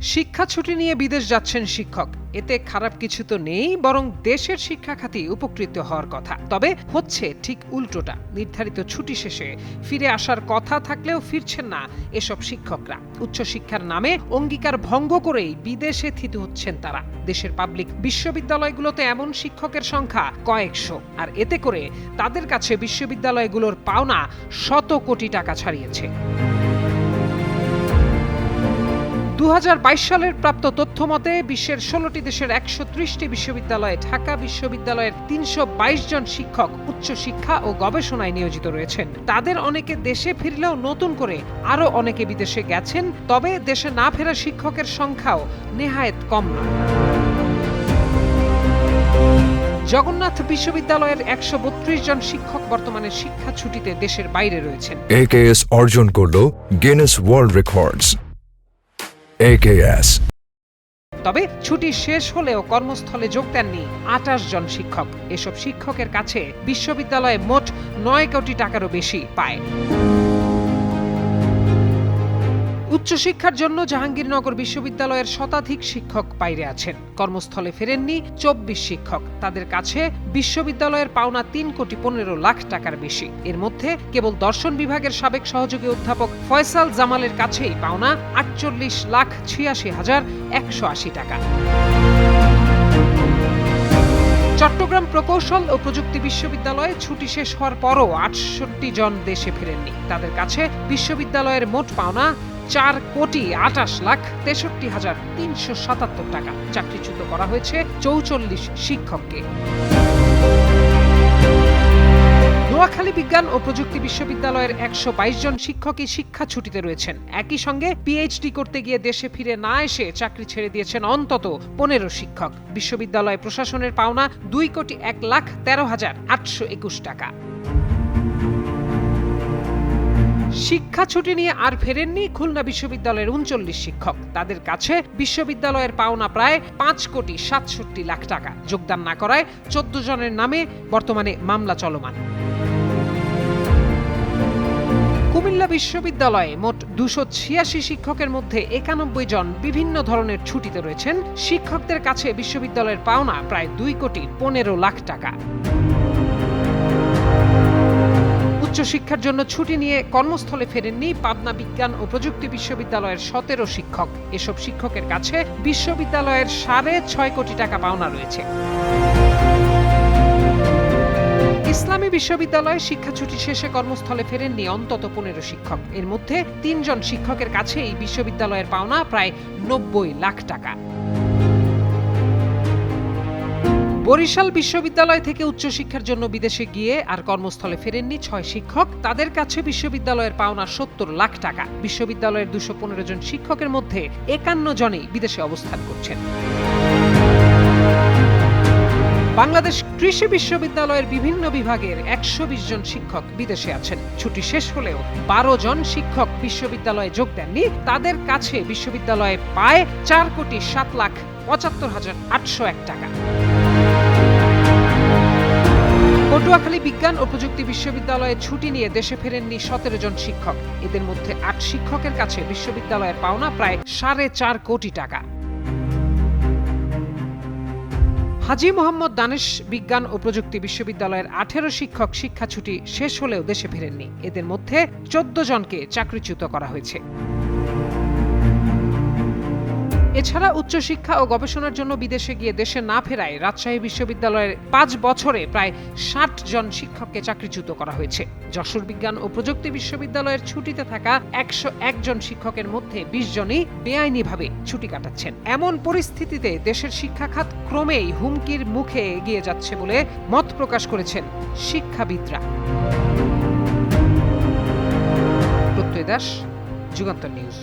শিক্ষা ছুটি নিয়ে বিদেশ যাচ্ছেন শিক্ষক, এতে খারাপ কিছু তো নেই, বরং দেশের শিক্ষা খাতে উপকৃত হওয়ার কথা। তবে হচ্ছে ঠিক উল্টোটা। নির্ধারিত ছুটি শেষে ফিরে আসার কথা থাকলেও ফিরছেন না এসব শিক্ষকরা। উচ্চশিক্ষার নামে অঙ্গীকার ভঙ্গ করেই বিদেশে থিতু হচ্ছেন তারা। দেশের পাবলিক বিশ্ববিদ্যালয়গুলোতে এমন শিক্ষকের সংখ্যা কয়েকশো, আর এতে করে তাদের কাছে বিশ্ববিদ্যালয়গুলোর পাওনা শত কোটি টাকা ছাড়িয়েছে। 2022 সালের প্রাপ্ত তথ্য মতে বিশ্বের 16টি দেশের 130টি বিশ্ববিদ্যালয়ে ঢাকা বিশ্ববিদ্যালয়ের 322 জন শিক্ষক উচ্চশিক্ষা ও গবেষণায় নিয়োজিত রয়েছেন। তাদের অনেকে দেশে ফিরলেও নতুন করে আরও অনেকে বিদেশে গেছেন। তবে দেশে না ফেরা শিক্ষকের সংখ্যাও নেহায়েত কম নয়। জগন্নাথ বিশ্ববিদ্যালয়ের 132 জন শিক্ষক বর্তমানে শিক্ষা ছুটিতে দেশের বাইরে রয়েছেন। AKS অর্জন করল গিনেস ওয়ার্ল্ড রেকর্ডস। AKS তবে ছুটি শেষ হলেও কর্মস্থলে যোগ দেননি 28 জন শিক্ষক। এসব শিক্ষকের কাছে বিশ্ববিদ্যালয়ে মোট 9 কোটি টাকারও বেশি পায়। উচ্চশিক্ষার জন্য জাহাঙ্গীরনগর বিশ্ববিদ্যালয়ের শতাধিক শিক্ষক বাইরে আছেন। কর্মস্থলে ফেরেননি 24 শিক্ষক। তাদের কাছে বিশ্ববিদ্যালয়ের পাওনা 3,15,00,000 টাকার বেশি। এর মধ্যে কেবল দর্শন বিভাগের সাবেক সহযোগী অধ্যাপক ফয়সাল জামালের কাছেই পাওনা 48,86,180 টাকা। চট্টগ্রাম প্রকৌশল ও প্রযুক্তি বিশ্ববিদ্যালয়ে ছুটি শেষ হওয়ার পরও 68 জন দেশে ফেরেননি। তাদের কাছে বিশ্ববিদ্যালয়ের মোট পাওনা 4,68,63,377 টাকা। চাকরিচ্যুত করা হয়েছে 44 শিক্ষককে। নোয়াখালী বিজ্ঞান ও প্রযুক্তি বিশ্ববিদ্যালয়ের 122 জন শিক্ষকই শিক্ষা ছুটিতে রয়েছেন। একই সঙ্গে পিএইচডি করতে গিয়ে দেশে ফিরে না এসে চাকরি ছেড়ে দিয়েছেন অন্তত 15 শিক্ষক। বিশ্ববিদ্যালয় প্রশাসনের পাওনা 2,01,13,821 টাকা। শিক্ষা ছুটি নিয়ে আর ফেরেননি খুলনা বিশ্ববিদ্যালয়ের 39 শিক্ষক। তাদের কাছে বিশ্ববিদ্যালয়ের পাওনা প্রায় 5,67,00,000 টাকা। যোগদান না করায় 14 জনের নামে বর্তমানে মামলা চলমান। কুমিল্লা বিশ্ববিদ্যালয়ে মোট 286 শিক্ষকের মধ্যে 91 জন বিভিন্ন ধরনের ছুটিতে রয়েছেন। শিক্ষকদের কাছে বিশ্ববিদ্যালয়ের পাওনা প্রায় 2,15,00,000 টাকা। উচ্চশিক্ষার জন্য ছুটি নিয়ে কর্মস্থলে ফেরেননি পাবনা বিজ্ঞান ও প্রযুক্তি বিশ্ববিদ্যালয়ের 17 শিক্ষক। এসব শিক্ষকের কাছে বিশ্ববিদ্যালয়ের 6.5 কোটি টাকা পাওনা রয়েছে। ইসলামী বিশ্ববিদ্যালয়ে শিক্ষা ছুটি শেষে কর্মস্থলে ফেরেননি অন্তত 15 শিক্ষক। এর মধ্যে 3 জন শিক্ষকের কাছেই বিশ্ববিদ্যালয়ের পাওনা প্রায় 90 লাখ টাকা। বরিশাল বিশ্ববিদ্যালয় থেকে উচ্চশিক্ষার জন্য বিদেশে গিয়ে আর কর্মস্থলে ফেরেননি 6 শিক্ষক। তাদের কাছে বিশ্ববিদ্যালয়ের পাওনা 70 লাখ টাকা। বিশ্ববিদ্যালয়ের 215 জন শিক্ষকের মধ্যে 51 জনই বিদেশে অবস্থান করছেন। বাংলাদেশ কৃষি বিশ্ববিদ্যালয়ের বিভিন্ন বিভাগের 120 জন শিক্ষক বিদেশে আছেন। ছুটি শেষ হলেও 12 জন শিক্ষক বিশ্ববিদ্যালয়ে যোগ দেননি। তাদের কাছে বিশ্ববিদ্যালয়ে পায় 4,07,75,801 টাকা। পটুয়াখালী বিজ্ঞান ও প্রযুক্তি বিশ্ববিদ্যালয়ে ছুটি নিয়ে দেশে ফেরেননি 17 জন শিক্ষক। এদের মধ্যে 8 শিক্ষকের কাছে বিশ্ববিদ্যালয়ের পাওনা প্রায় 4.5 কোটি টাকা। হাজী মোহাম্মদ দানেশ বিজ্ঞান ও প্রযুক্তি বিশ্ববিদ্যালয়ের 18 শিক্ষক শিক্ষা ছুটি শেষ হলেও দেশে ফেরেননি। এদের মধ্যে 14 জনকে চাকরিচ্যুত করা হয়েছে। এছাড়া উচ্চশিক্ষা ও গবেষণার জন্য বিদেশে গিয়ে দেশে না ফেরায় রাজশাহী বিশ্ববিদ্যালয়ের 5 বছরে প্রায় 60 জন শিক্ষককে চাকরিচ্যুত করা হয়েছে। যশোর বিজ্ঞান ও প্রযুক্তি বিশ্ববিদ্যালয়ের ছুটিতে থাকা 101 জন শিক্ষকের মধ্যে 20 জনই বেআইনিভাবে ছুটি কাটাচ্ছেন। এমন পরিস্থিতিতে দেশের শিক্ষা খাত ক্রমেই হুমকির মুখে এগিয়ে যাচ্ছে বলে মত প্রকাশ করেছেন শিক্ষাবিদরা। প্রত্যয় দাস, যুগান্তর নিউজ।